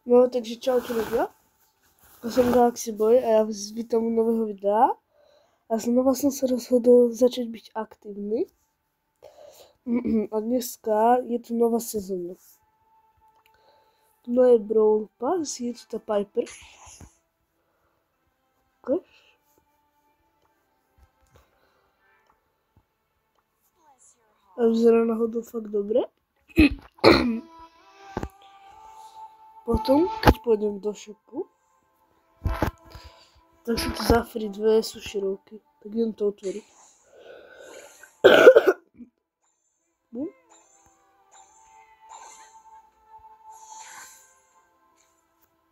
No, takže čauky ľudia. To som Galaxy Boy a ja vás vítam u nového videa. A znova som sa rozhodol začať byť aktívny. A dneska je tu nová sezóna. Tu je Brawl Pass, je tu tá Piper. Ukáž? A vyzerá náhodou fakt dobre. Potom, keď pôjdem do shopu, tak sú tu za free dve suširovky. Tak idem to otvoriť.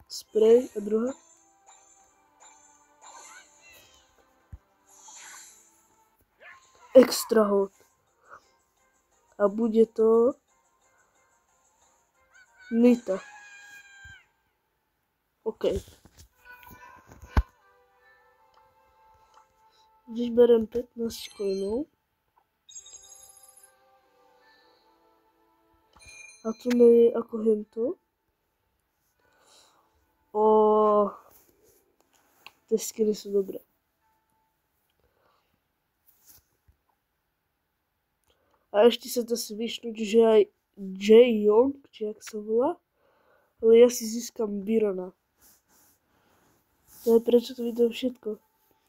Spray a druhá. Extra hot. A bude to Nita. OK. Když berem 15 coinov. A to nie je ako hento. Tie skiny sú dobré. A ešte sa dá si vyšnúť, že aj J-Young, či jak sa volá, ale ja si získam Byrona. To je prečo to video všetko.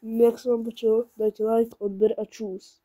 Jak sa vám páčilo, dajte like, odber a čus.